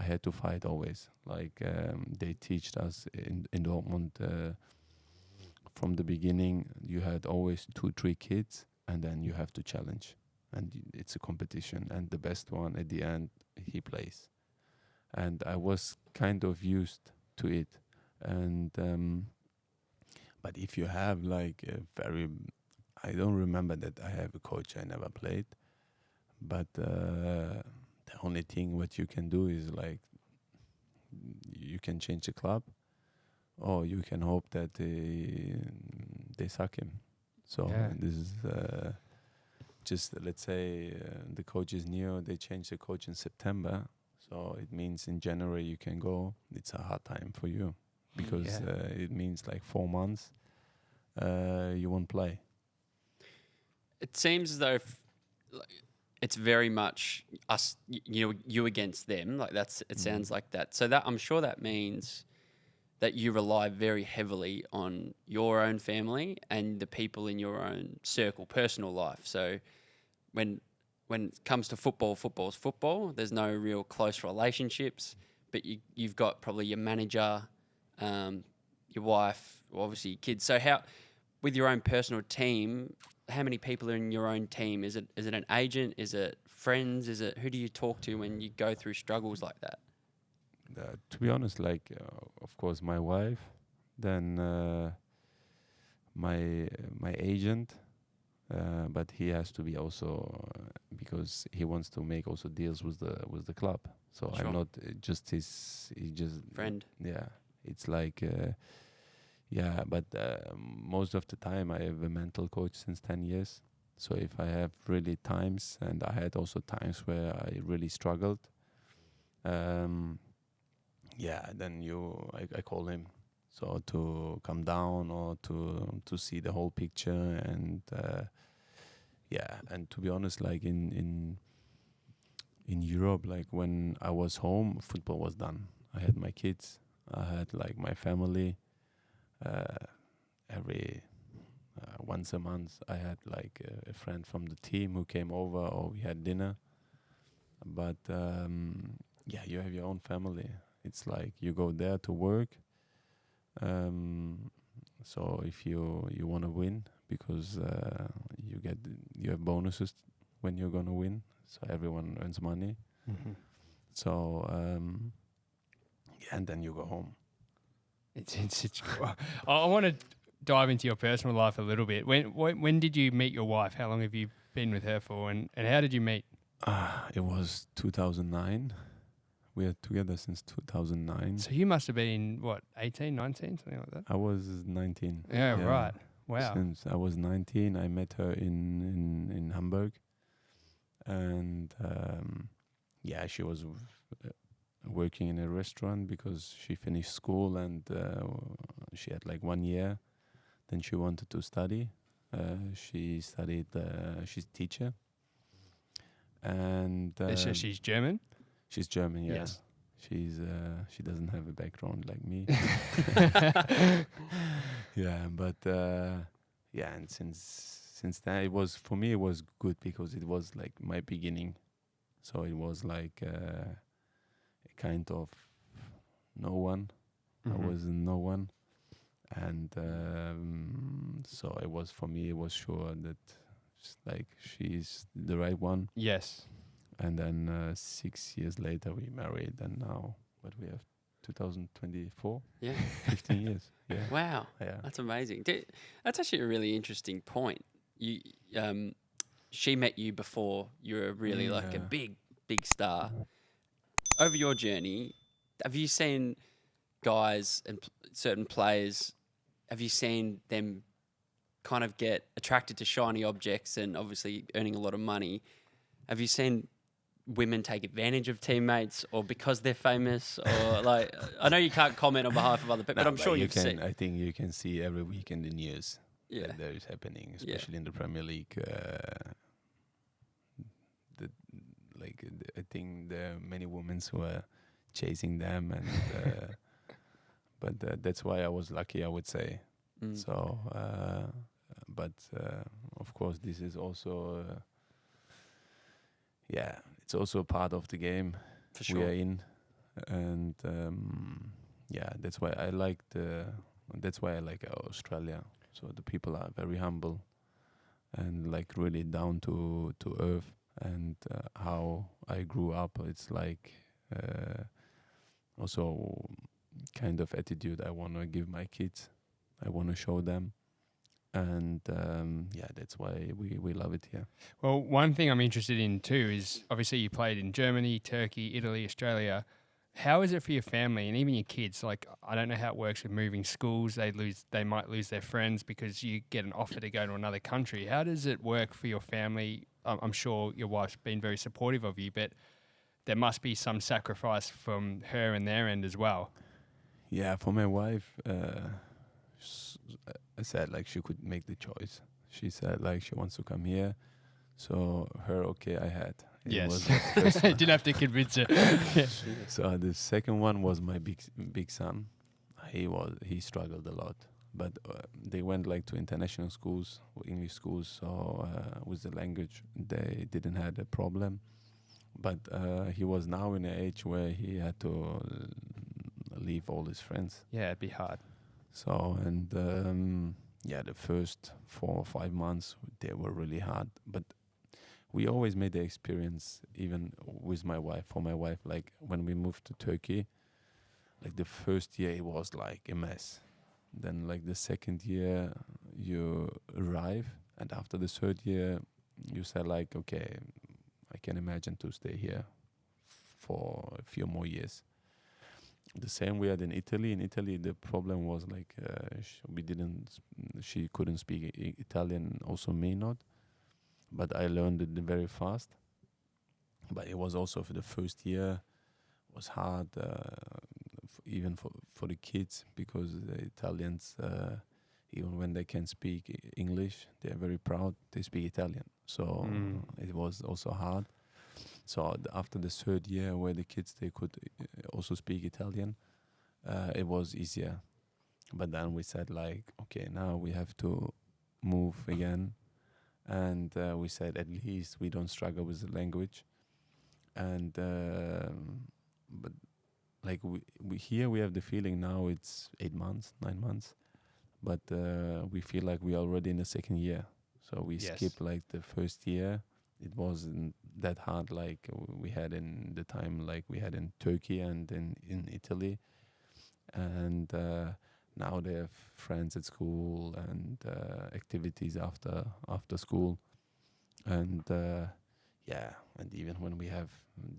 [SPEAKER 3] had to fight always. Like they teached us in Dortmund from the beginning. You had always 2-3 kids, and then you have to challenge, and it's a competition. And the best one at the end, he plays. And I was kind of used to it. And but if you have like I don't remember that I have a coach I never played, but. The only thing what you can do is like you can change the club, or you can hope that they suck him. So this is just let's say the coach is new. They change the coach in September, so it means in January you can go. It's a hard time for you because it means like 4 months you won't play.
[SPEAKER 2] It seems as though it's very much us, you against them. Like it sounds like that. So that I'm sure that means that you rely very heavily on your own family and the people in your own circle, personal life. So when it comes to football, football's football. There's no real close relationships, but you've got probably your manager, your wife, obviously your kids. So how, with your own personal team, how many people are in your own team? Is it an agent? Is it friends? Who do you talk to when you go through struggles like that?
[SPEAKER 3] To be honest, like of course my wife, then my agent, but he has to be also because he wants to make also deals with the club. So
[SPEAKER 2] Sure.
[SPEAKER 3] I'm not just his
[SPEAKER 2] Friend.
[SPEAKER 3] Yeah, it's like but most of the time I have a mental coach since 10 years. So if I have really times, and I had also times where I really struggled, then I call him, so to come down or to see the whole picture. And yeah, and to be honest, like in Europe, like when I was home, football was done. I had my kids, I had like my family. Uh, every once a month, I had like a friend from the team who came over, or we had dinner. But yeah, you have your own family. It's like you go there to work. Um, so if you want to win, because you have bonuses when you're gonna win. So everyone earns money.
[SPEAKER 1] Mm-hmm.
[SPEAKER 3] So yeah, and then you go home.
[SPEAKER 1] It's I want to dive into your personal life a little bit. When did you meet your wife? How long have you been with her for, and how did you meet?
[SPEAKER 3] It was 2009. We are together since 2009.
[SPEAKER 1] So you must have been, what, 18, 19, something like that?
[SPEAKER 3] I was 19.
[SPEAKER 1] Yeah, right. Wow.
[SPEAKER 3] Since I was 19, I met her in Hamburg. And yeah, she was working in a restaurant because she finished school, and she had like 1 year. Then she wanted to study. She studied, she's a teacher. And
[SPEAKER 1] So she's German?
[SPEAKER 3] she's German, yeah.
[SPEAKER 1] Yes.
[SPEAKER 3] She doesn't have a background like me. Yeah, but yeah, and since then it was, for me it was good because it was like my beginning. So it was like a kind of no one.
[SPEAKER 1] Mhm.
[SPEAKER 3] I was no one, and so it was, for me it was sure that like she's the right one.
[SPEAKER 1] Yes.
[SPEAKER 3] And then 6 years later we married, and now what we have 2024,
[SPEAKER 2] Yeah.
[SPEAKER 3] 15 years. Yeah.
[SPEAKER 2] Wow.
[SPEAKER 3] Yeah.
[SPEAKER 2] That's amazing. That's actually a really interesting point. You, she met you before you were really like a
[SPEAKER 3] Yeah.
[SPEAKER 2] big star. Over your journey, have you seen guys and certain players? Have you seen them kind of get attracted to shiny objects and obviously earning a lot of money? Have you seen women take advantage of teammates, or because they're famous, or like, I know you can't comment on behalf of other people, but I'm sure you've seen.
[SPEAKER 3] I think you can see every week in the news
[SPEAKER 2] Yeah.
[SPEAKER 3] that there is happening,
[SPEAKER 2] Yeah.
[SPEAKER 3] especially in the Premier League. I think there are many women who are chasing them, and but that's why I was lucky, I would say.
[SPEAKER 2] Mm.
[SPEAKER 3] So, but of course, this is also, yeah, it's also a part of the game
[SPEAKER 2] For
[SPEAKER 3] we are
[SPEAKER 2] sure.
[SPEAKER 3] in, and yeah, that's why I like Australia. So the people are very humble and like really down to earth, and how I grew up, it's like also kind of attitude I want to give my kids. I want to show them, and yeah, that's why we love it here.
[SPEAKER 1] Well, one thing I'm interested in too is obviously you played in Germany, Turkey, Italy, Australia. How is it for your family and even your kids? Like, I don't know how it works with moving schools. They might lose their friends because you get an offer to go to another country. How does it work for your family? I'm sure your wife's been very supportive of you, but there must be some sacrifice from her and their end as well.
[SPEAKER 3] Yeah, for my wife, I said like she could make the choice. She said like she wants to come here, so her okay. I had. It
[SPEAKER 1] Yes.
[SPEAKER 3] was the first one.
[SPEAKER 1] Didn't have to convince her.
[SPEAKER 3] So the second one was my big son. He struggled a lot, but they went like to international schools, English schools. So with the language, they didn't have a problem. But he was now in an age where he had to leave all his friends.
[SPEAKER 1] Yeah, it'd be hard.
[SPEAKER 3] So, and yeah, the first 4 or 5 months they were really hard. But we always made the experience, even with my wife. For my wife, like when we moved to Turkey, like the first year it was like a mess. Then like the second year you arrive, and after the third year you say like, okay, I can imagine to stay here for a few more years. The same we had in Italy. In Italy, the problem was like she couldn't speak Italian, also me not. But I learned it very fast. But it was also for the first year was hard, even for the kids, because the Italians, even when they can speak English, they're very proud. They speak Italian. So it was also hard. So after the third year, where the kids they could also speak Italian, it was easier. But then we said like, okay, now we have to move again, and we said at least we don't struggle with the language. And but like we here we have the feeling now it's 8 months, 9 months, but we feel like we are already in the second year. So we skip like the first year. It wasn't that hard like we had in the time like we had in Turkey and in Italy. And now they have friends at school and activities after school. And and even when we have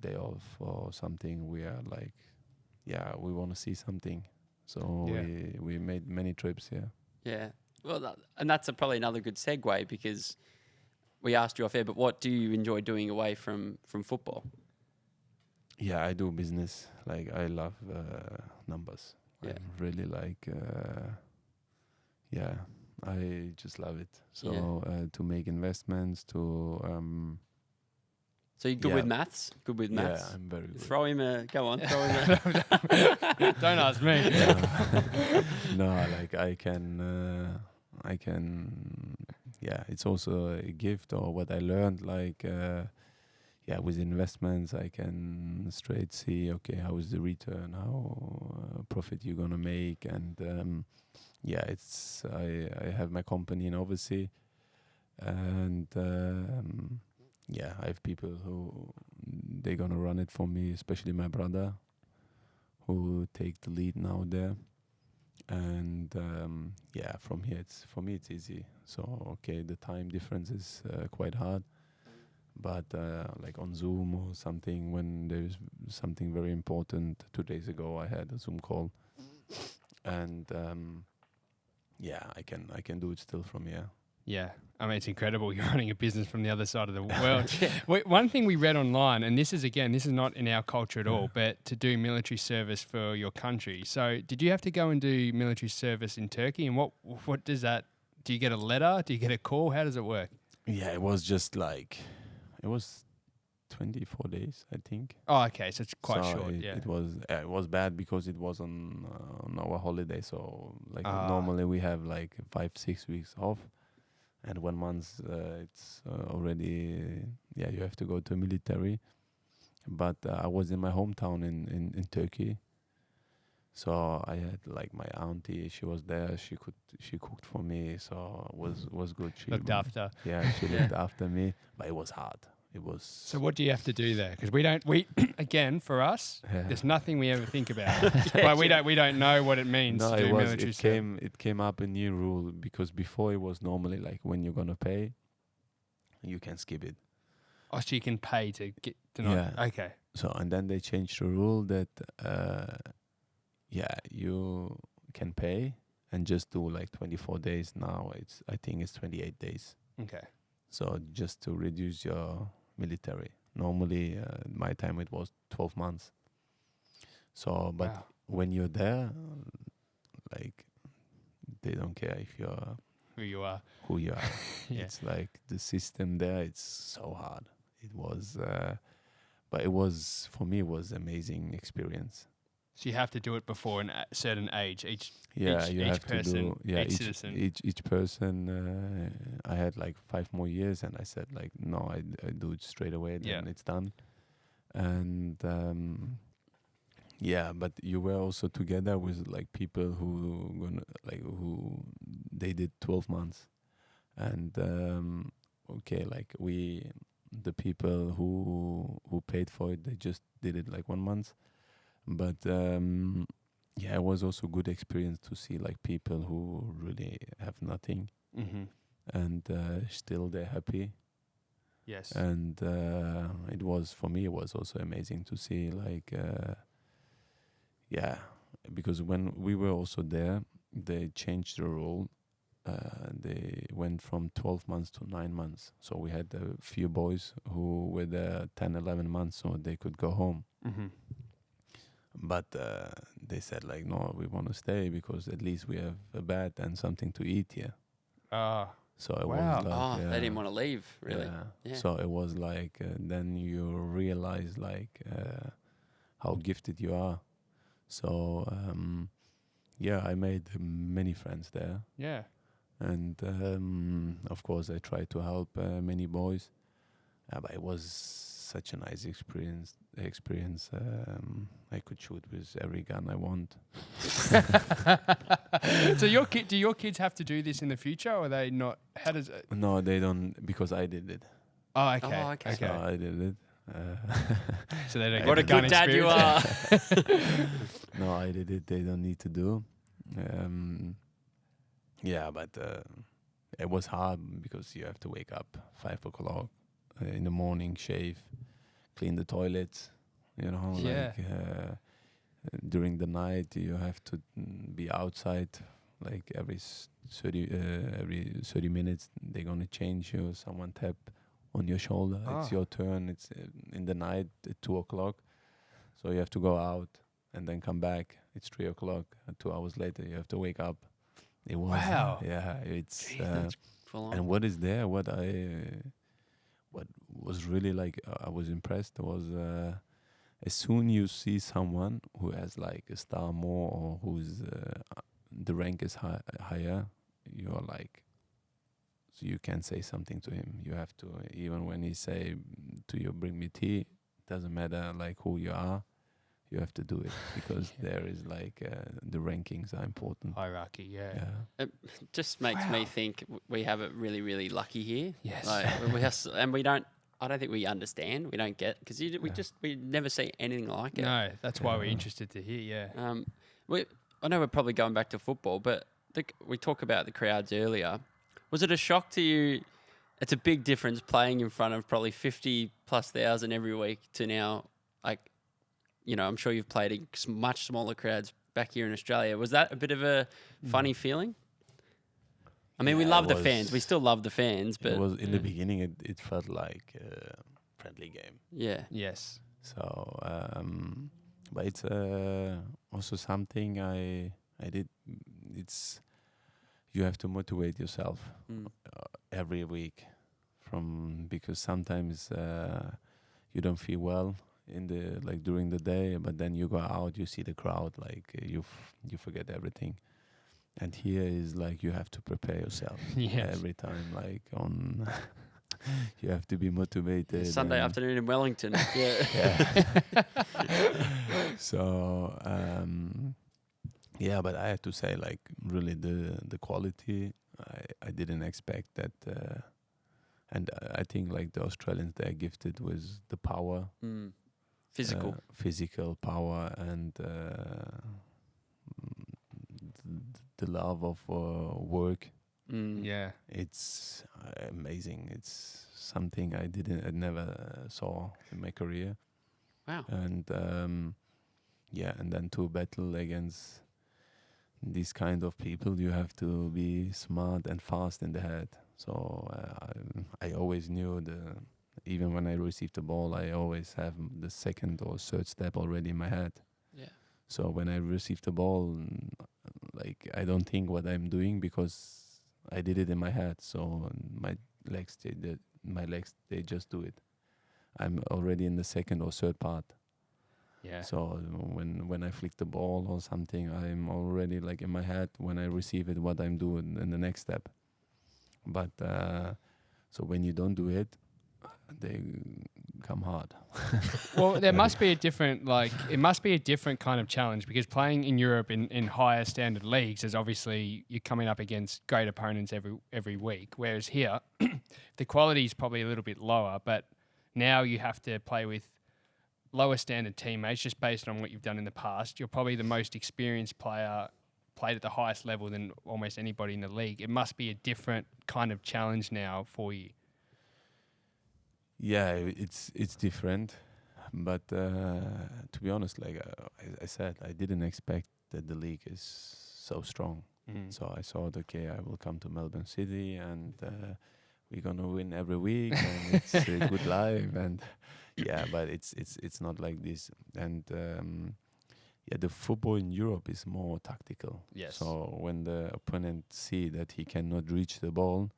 [SPEAKER 3] day off or something, we are like, we want to see something. So we made many trips here.
[SPEAKER 2] Yeah. Well, and that's probably another good segue, because we asked you off air, but what do you enjoy doing away from football?
[SPEAKER 3] Yeah, I do business. Like I love numbers.
[SPEAKER 2] Yeah.
[SPEAKER 3] I really like. I just love it. So to make investments, to
[SPEAKER 2] So you're good with maths? Good with maths?
[SPEAKER 3] Yeah, I'm very good.
[SPEAKER 2] Throw him a... Go on, throw him a...
[SPEAKER 1] Don't ask me.
[SPEAKER 3] No, like I can. Yeah, it's also a gift or what I learned. Like, with investments, I can straight see, okay, how is the return, how profit you're gonna make, and it's I have my company in overseas, and I have people who they're gonna run it for me, especially my brother, who take the lead now there. And from here, for me it's easy. So okay, the time difference is quite hard, but like on Zoom or something, when there's something very important. 2 days ago, I had a Zoom call, and I can do it still from here.
[SPEAKER 1] Yeah, I mean, it's incredible. You're running a business from the other side of the world. One thing we read online, and this is not in our culture at all, but to do military service for your country. So did you have to go and do military service in Turkey? And what does that, do you get a letter? Do you get a call? How does it work?
[SPEAKER 3] Yeah, it was just like, it was 24 days, I think.
[SPEAKER 1] Oh, okay, so it's quite short,
[SPEAKER 3] It was bad because it was on our holiday. So like normally we have like 5-6 weeks off. And 1 month, it's already, you have to go to military. But I was in my hometown in Turkey. So I had like my auntie, she was there, she cooked for me, so it was good. She
[SPEAKER 1] looked after.
[SPEAKER 3] Yeah, she looked after me, but it was hard. It was.
[SPEAKER 1] So what do you have to do there? Because again, for us, there's nothing we ever think about. But we don't know what it means to do military service.
[SPEAKER 3] It came up a new rule, because before it was normally like when you're gonna pay, you can skip it.
[SPEAKER 1] Oh, so you can pay to get to not.
[SPEAKER 3] Yeah.
[SPEAKER 1] Okay.
[SPEAKER 3] So and then they changed the rule that you can pay and just do like 24 days. Now I think it's 28 days.
[SPEAKER 1] Okay.
[SPEAKER 3] So just to reduce your military. Normally, my time it was 12 months. So, but when you're there, like they don't care if you're
[SPEAKER 1] who you are.
[SPEAKER 3] It's like the system there. It's so hard. It was, but it was for me. It was amazing experience.
[SPEAKER 1] So you have to do it before a certain age. Each person.
[SPEAKER 3] Each person. I had like 5 more years, and I said like, no, I do it straight away. Then it's done. And but you were also together with like people who they did 12 months, and the people who paid for it, they just did it like 1 month. But it was also good experience to see like people who really have nothing, and still they're happy.
[SPEAKER 1] Yes.
[SPEAKER 3] And it was, for me, it was also amazing to see like, because when we were also there, they changed the rule. They went from 12 months to 9 months. So we had a few boys who were there 10, 11 months, so they could go home.
[SPEAKER 1] Mm-hmm.
[SPEAKER 3] But they said like, no, we want to stay because at least we have a bed and something to eat here. So it
[SPEAKER 1] Wow.
[SPEAKER 3] was like,
[SPEAKER 2] They didn't want to leave, really. Yeah.
[SPEAKER 3] So it was like then you realize like how gifted you are. So I made many friends there,
[SPEAKER 1] Yeah.
[SPEAKER 3] and of course I tried to help many boys. But it was such a nice experience. I could shoot with every gun I want.
[SPEAKER 1] So do your kids have to do this in the future, or are they not? How does it?
[SPEAKER 3] No, they don't, because I did it.
[SPEAKER 1] Oh, okay.
[SPEAKER 2] Oh, okay.
[SPEAKER 3] So I did it.
[SPEAKER 1] So they don't
[SPEAKER 2] What a
[SPEAKER 1] get the gun
[SPEAKER 2] good dad you
[SPEAKER 1] experience.
[SPEAKER 2] are.
[SPEAKER 3] No, I did it. They don't need to do. But it was hard because you have to wake up 5 o'clock in the morning, shave, clean the toilets. You know,
[SPEAKER 1] Yeah.
[SPEAKER 3] like during the night you have to be outside. Like every 30 minutes they're gonna change you. Someone tap on your shoulder. It's your turn. It's in the night at 2 o'clock, so you have to go out and then come back. It's 3 o'clock. 2 hours later, you have to wake up. It was
[SPEAKER 1] Wow.
[SPEAKER 3] It's
[SPEAKER 2] Jeez, that's full on.
[SPEAKER 3] and what is there? What was really like I was impressed was as soon you see someone who has like a star more or who's the rank is higher, you are like. So you can say something to him. You have to, even when he say to you, "Bring me tea," doesn't matter like who you are. You have to do it because there is like the rankings are important.
[SPEAKER 1] Hierarchy, yeah.
[SPEAKER 3] Yeah.
[SPEAKER 2] Just makes me think we have it really, really lucky here.
[SPEAKER 1] Yes.
[SPEAKER 2] Like, we have, and we don't. I don't think we understand. We don't get because we never see anything like it.
[SPEAKER 1] No, that's why we're interested to hear. Yeah.
[SPEAKER 2] I know we're probably going back to football, but we talk about the crowds earlier. Was it a shock to you? It's a big difference playing in front of probably 50,000+ every week to now, like, I'm sure you've played in much smaller crowds back here in Australia. Was that a bit of a funny feeling? I mean, we love the fans. We still love the fans, but
[SPEAKER 3] it was in the beginning. It felt like a friendly game.
[SPEAKER 2] yeah,
[SPEAKER 1] Yes.
[SPEAKER 3] So, but it's also something I did. It's you have to motivate yourself every week, because sometimes you don't feel well in the during the day, but then you go out, you see the crowd, you forget everything. And here is like you have to prepare yourself every time, on. You have to be motivated.
[SPEAKER 2] Sunday afternoon in Wellington.
[SPEAKER 3] Yeah. So but I have to say, really the quality, I didn't expect that, and I think the Australians, they're gifted with the power,
[SPEAKER 2] Physical
[SPEAKER 3] power, and the love of work.
[SPEAKER 1] Yeah.
[SPEAKER 3] It's amazing. It's something I never saw in my career.
[SPEAKER 2] Wow.
[SPEAKER 3] And and then to battle against these kind of people, you have to be smart and fast in the head. So I always knew even when I received the ball, I always have the second or third step already in my head.
[SPEAKER 2] Yeah.
[SPEAKER 3] So when I receive the ball, I don't think what I'm doing because I did it in my head. So my legs, they just do it. I'm already in the second or third part.
[SPEAKER 1] Yeah.
[SPEAKER 3] So when I flick the ball or something, I'm already in my head when I receive it, what I'm doing in the next step. But so when you don't do it, they come hard.
[SPEAKER 1] Well, there must be a different, it must be a different kind of challenge, because playing in Europe in higher standard leagues is obviously you're coming up against great opponents every week. Whereas here, the quality is probably a little bit lower, but now you have to play with lower standard teammates just based on what you've done in the past. You're probably the most experienced player, played at the highest level than almost anybody in the league. It must be a different kind of challenge now for you.
[SPEAKER 3] Yeah, it's different, but to be honest, I said, I didn't expect that the league is so strong. So I thought, okay, I will come to Melbourne City and we're gonna win every week, and it's a good life. And but it's not like this. And the football in Europe is more tactical.
[SPEAKER 1] Yes.
[SPEAKER 3] So when the opponent see that he cannot reach the ball,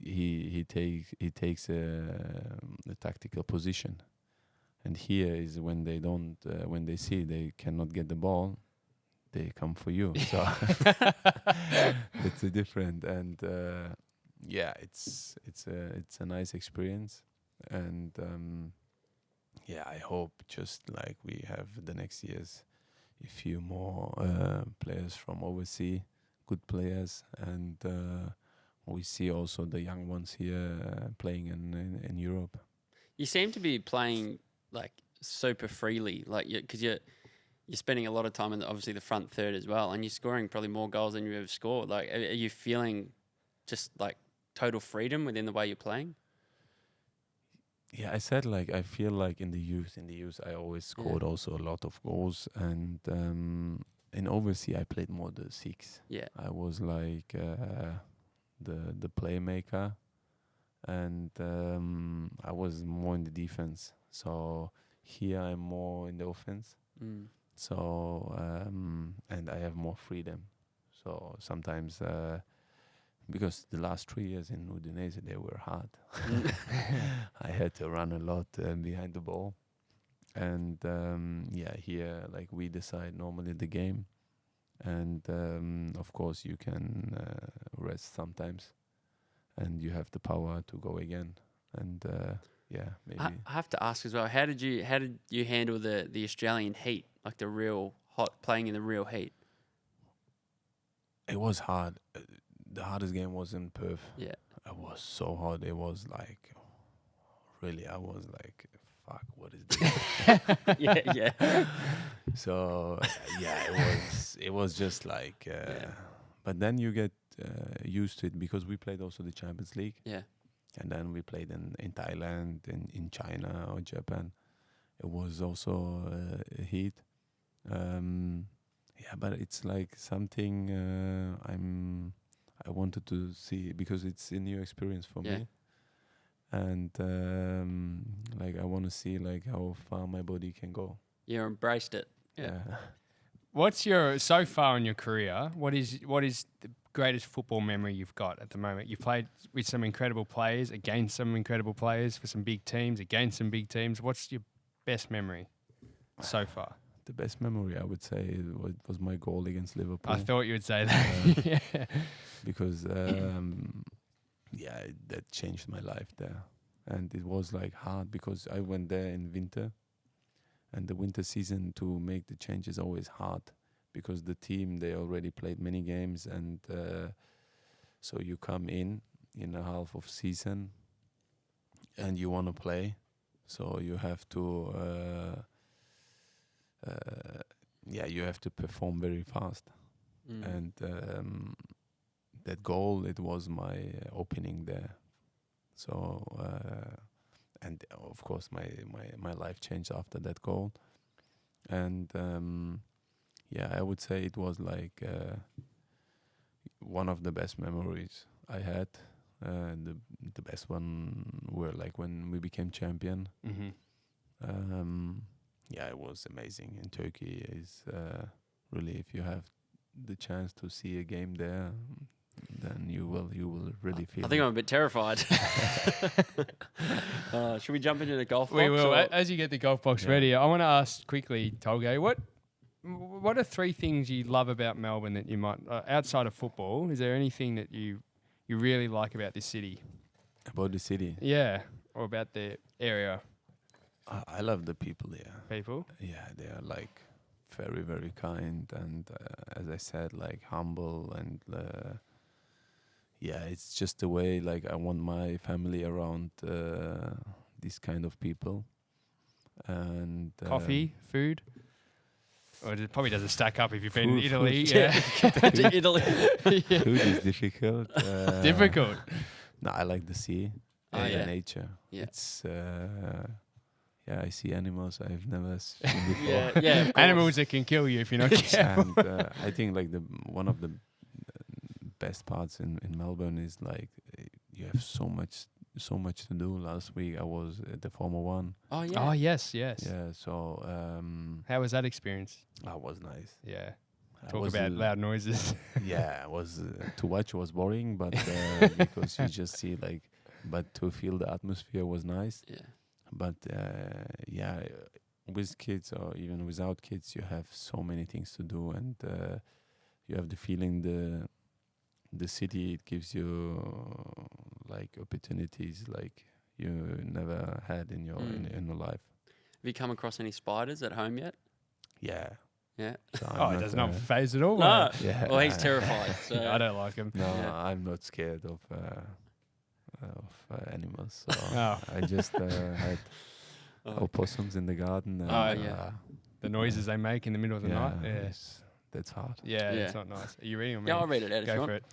[SPEAKER 3] he takes a tactical position, and here is when they don't when they see they cannot get the ball, they come for you. So it's a different, and yeah, it's a nice experience, and yeah, I hope just like we have the next years a few more players from overseas, good players, and we see also the young ones here playing in Europe.
[SPEAKER 2] You seem to be playing like super freely, like because you're spending a lot of time in obviously the front third as well, and you're scoring probably more goals than you ever scored. Like, are you feeling just like total freedom within the way you're playing?
[SPEAKER 3] Yeah, I said like I feel like in the youth I always scored also a lot of goals, and in overseas I played more the 6.
[SPEAKER 2] Yeah,
[SPEAKER 3] I was like the playmaker, and I was more in the defense. So here I'm more in the offense. So and I have more freedom. So sometimes because the last 3 years in Udinese they were hard. I had to run a lot behind the ball, and yeah, here like we decide normally the game, and of course you can rest sometimes, and you have the power to go again, and yeah, maybe.
[SPEAKER 2] I have to ask as well. How did you handle the Australian heat, like the real hot, playing in the real heat?
[SPEAKER 3] It was hard. The hardest game was in Perth.
[SPEAKER 2] Yeah,
[SPEAKER 3] It was so hard. It was like, really, I was like, fuck, what is this?
[SPEAKER 2] yeah.
[SPEAKER 3] So yeah, it was just like, but then you get used to it because we played also the Champions League.
[SPEAKER 2] Yeah.
[SPEAKER 3] And then we played in Thailand, in China or Japan. It was also a heat. Yeah, but it's like something I wanted to see because it's a new experience for me, and like I want to see like how far my body can go.
[SPEAKER 2] You embraced it. Yeah.
[SPEAKER 1] What's your so far in your career? What is the greatest football memory you've got at the moment? You've played with some incredible players, against some incredible players, for some big teams, against some big teams. What's your best memory so far?
[SPEAKER 3] The best memory I would say was my goal against Liverpool.
[SPEAKER 1] I thought you would say that. Yeah.
[SPEAKER 3] Because yeah, that changed my life there, and it was like hard because I went there in winter, and the winter season to make the change is always hard because the team they already played many games, and so you come in a half of season and you want to play, so you have to yeah, you have to perform very fast. And that goal, it was my opening there. So and of course my life changed after that goal. And yeah, I would say it was like one of the best memories I had. The best one were like when we became champion. Yeah, it was amazing. In Turkey is really, if you have the chance to see a game there, then you will really feel.
[SPEAKER 2] I think I'm a bit terrified. Should we jump into the golf box?
[SPEAKER 1] We will. As you get the golf box ready, I want to ask quickly, Tolgay, what are 3 things you love about Melbourne that you might, outside of football, is there anything that you really like about this city?
[SPEAKER 3] About the city?
[SPEAKER 1] Yeah, or about the area?
[SPEAKER 3] I love the people here.
[SPEAKER 1] People?
[SPEAKER 3] Yeah, they are like very, very kind, and as I said, like humble, and yeah, it's just the way like I want my family around these kind of people. And
[SPEAKER 1] Coffee, food? Or it probably doesn't stack up if you've been in
[SPEAKER 3] Food,
[SPEAKER 1] Italy.
[SPEAKER 3] food.
[SPEAKER 1] Yeah.
[SPEAKER 2] Compared to Italy.
[SPEAKER 1] Yeah.
[SPEAKER 3] Food is difficult.
[SPEAKER 1] Difficult.
[SPEAKER 3] No, I like the sea
[SPEAKER 2] Oh,
[SPEAKER 3] and
[SPEAKER 2] yeah.
[SPEAKER 3] the nature.
[SPEAKER 2] Yeah.
[SPEAKER 3] It's yeah, I see animals I've never seen before.
[SPEAKER 2] Yeah, of course.
[SPEAKER 1] Animals that can kill you if you're not careful.
[SPEAKER 3] And I think like one of the best parts in Melbourne is like you have so much to do. Last week I was at the Formula 1.
[SPEAKER 2] Oh, yeah.
[SPEAKER 1] Oh, yes.
[SPEAKER 3] Yeah, so
[SPEAKER 1] How was that experience?
[SPEAKER 3] that was nice.
[SPEAKER 1] Yeah. Talk
[SPEAKER 3] was
[SPEAKER 1] about loud noises.
[SPEAKER 3] yeah, it was to watch was boring, but because you just see like, but to feel the atmosphere was nice.
[SPEAKER 2] Yeah.
[SPEAKER 3] But yeah, with kids or even without kids, you have so many things to do, and you have the feeling the city, it gives you like opportunities like you never had in your in your life.
[SPEAKER 2] Have you come across any spiders at home yet?
[SPEAKER 3] Yeah.
[SPEAKER 2] Yeah.
[SPEAKER 3] So
[SPEAKER 1] Oh, it does not phase at all.
[SPEAKER 2] No.
[SPEAKER 3] Yeah.
[SPEAKER 2] Well, he's terrified. So.
[SPEAKER 1] Yeah, I don't like him.
[SPEAKER 3] No,
[SPEAKER 2] Yeah.
[SPEAKER 3] I'm not scared of animals. So
[SPEAKER 1] Oh.
[SPEAKER 3] I just had
[SPEAKER 2] Oh,
[SPEAKER 3] opossums in the garden. And,
[SPEAKER 1] Oh,
[SPEAKER 2] yeah.
[SPEAKER 1] The noises they make in the middle of the night. Yeah.
[SPEAKER 3] That's hard.
[SPEAKER 1] Yeah,
[SPEAKER 2] Yeah.
[SPEAKER 1] it's not nice. Are you reading on me?
[SPEAKER 2] Yeah, I'll read it out if you
[SPEAKER 1] Go
[SPEAKER 2] want.
[SPEAKER 1] for it.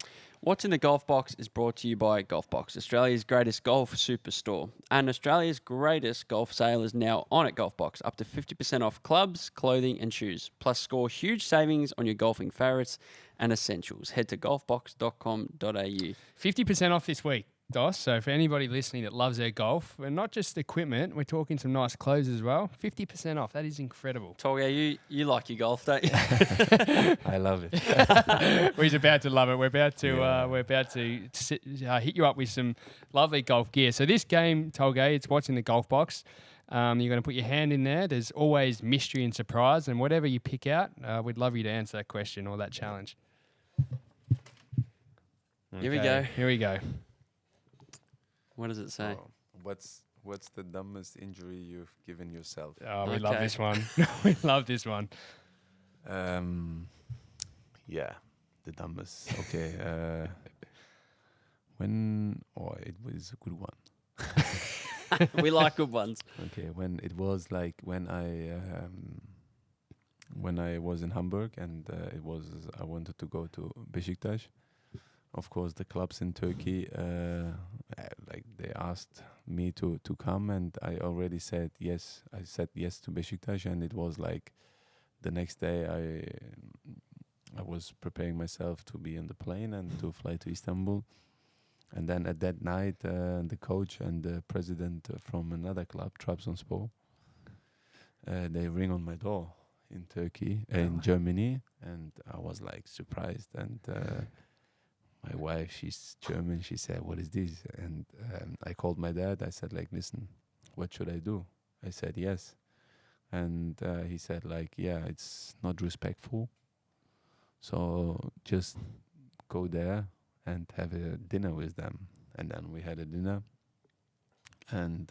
[SPEAKER 2] What's in the Golf Box is brought to you by Golf Box, Australia's greatest golf superstore. And Australia's greatest golf sale is now on at Golf Box, up to 50% off clubs, clothing and shoes. Plus score huge savings on your golfing favourites and essentials. Head to golfbox.com.au.
[SPEAKER 1] 50% off this week, Dos. So for anybody listening that loves their golf, and not just equipment, we're talking some nice clothes as well. 50% off. That is incredible.
[SPEAKER 2] Tolgay, you like your golf, don't you?
[SPEAKER 3] I love it.
[SPEAKER 1] We're about to love it. We're about to hit you up with some lovely golf gear. So this game, Tolgay, it's what's in the Golf Box. You're going to put your hand in there. There's always mystery and surprise, and whatever you pick out, we'd love you to answer that question or that challenge.
[SPEAKER 2] Here we go.
[SPEAKER 1] Here we go.
[SPEAKER 2] What does it say?
[SPEAKER 3] Oh, what's the dumbest injury you've given yourself?
[SPEAKER 1] Oh, we love
[SPEAKER 2] Okay.
[SPEAKER 1] this one. We love this one.
[SPEAKER 3] Yeah, the dumbest. Okay. It was a good one.
[SPEAKER 2] We like good ones.
[SPEAKER 3] Okay, when it was like when I was in Hamburg and I wanted to go to Besiktas. Of course, the clubs in Turkey, like they asked me to come, and I already said yes. I said yes to Besiktas, and it was like the next day I was preparing myself to be on the plane and to fly to Istanbul. And then at that night, the coach and the president from another club, Trabzonspor, they ring on my door in Turkey, in Germany, and I was like surprised. And my wife, she's German. She said, "What is this?" And I called my dad. I said, like, "Listen, what should I do?" I said, "Yes." And he said, like, "Yeah, it's not respectful. So just go there and have a dinner with them." And then we had a dinner, and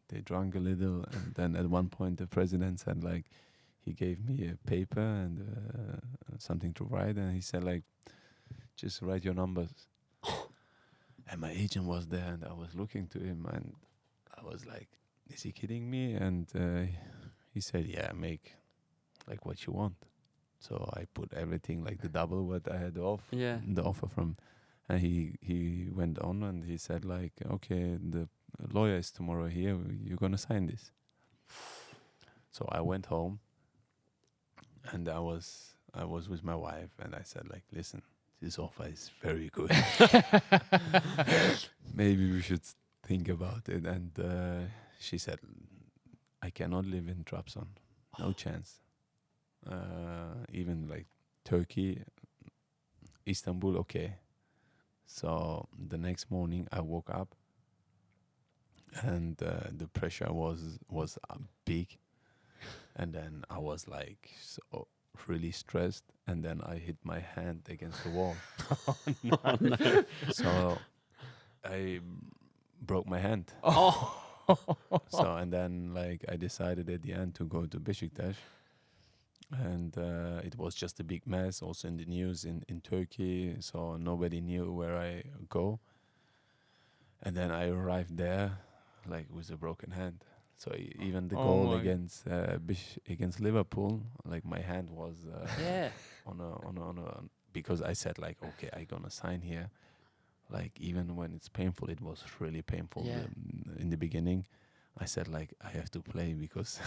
[SPEAKER 3] they drank a little, and then at one point the president said, like, he gave me a paper and something to write, and he said, like, just write your numbers. And my agent was there, and I was looking to him, and I was like, is he kidding me? And he said, yeah, make like what you want. So I put everything like the double what I had the offer from, and he went on and he said, like, okay, the lawyer is tomorrow here, you're gonna sign this. So I went home, and I was with my wife, and I said, like, listen, this offer is very good. Maybe we should think about it. And she said, I cannot live in Trabzon, no chance. Even like Turkey, Istanbul, okay. So the next morning I woke up, and the pressure was big, and then I was like so really stressed, and then I hit my hand against the wall.
[SPEAKER 2] No.
[SPEAKER 3] So I broke my hand. So and then like I decided at the end to go to Besiktas. And it was just a big mess, also in the news in Turkey, so nobody knew where I go. And then I arrived there, like, with a broken hand. So even the goal against Liverpool, like, my hand was on a because I said, like, okay, I gonna sign here. Like, even when it's painful, it was really painful in the beginning. I said, like, I have to play because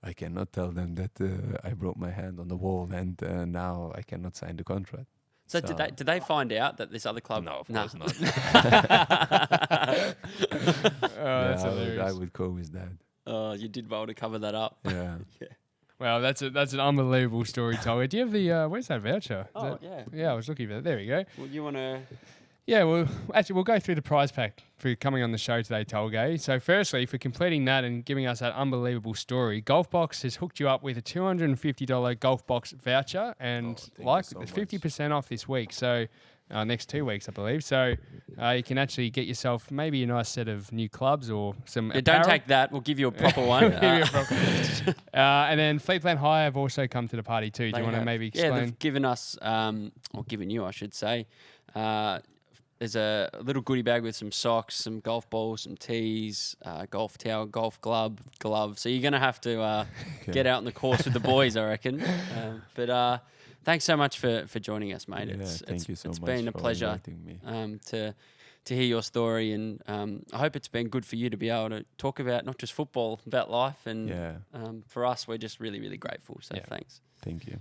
[SPEAKER 3] I cannot tell them that I broke my hand on the wall, and now I cannot sign the contract.
[SPEAKER 2] So did they find out that this other club?
[SPEAKER 3] No, of course not.
[SPEAKER 1] That's
[SPEAKER 3] I
[SPEAKER 1] hilarious.
[SPEAKER 3] would go with that.
[SPEAKER 2] Oh, you did well to cover that up.
[SPEAKER 3] Yeah.
[SPEAKER 2] Yeah.
[SPEAKER 1] Well, that's an unbelievable story, Tolgay. Do you have the where's that voucher?
[SPEAKER 2] Yeah.
[SPEAKER 1] Yeah, I was looking for that. There we go.
[SPEAKER 2] Well, you want to...
[SPEAKER 1] Yeah, well, actually, we'll go through the prize pack for coming on the show today, Tolgay. So, firstly, for completing that and giving us that unbelievable story, Golfbox has hooked you up with a $250 Golfbox voucher and
[SPEAKER 3] thank you so
[SPEAKER 1] 50% off this week. So, next 2 weeks, I believe. So, you can actually get yourself maybe a nice set of new clubs or some
[SPEAKER 2] Yeah, don't take that. We'll give you a proper one.
[SPEAKER 1] And then Fleet Plan Hire have also come to the party too. Do you want to maybe explain?
[SPEAKER 2] Yeah, they've given us, or given you, I should say. There's a little goodie bag with some socks, some golf balls, some tees, golf towel, golf glove. So you're going to have to get out on the course with the boys, I reckon. But thanks so much for joining us, mate.
[SPEAKER 3] Yeah, thank you so much.
[SPEAKER 2] It's been a pleasure to hear your story, and I hope it's been good for you to be able to talk about not just football, about life. And for us, we're just really, really grateful. So thanks.
[SPEAKER 3] Thank you.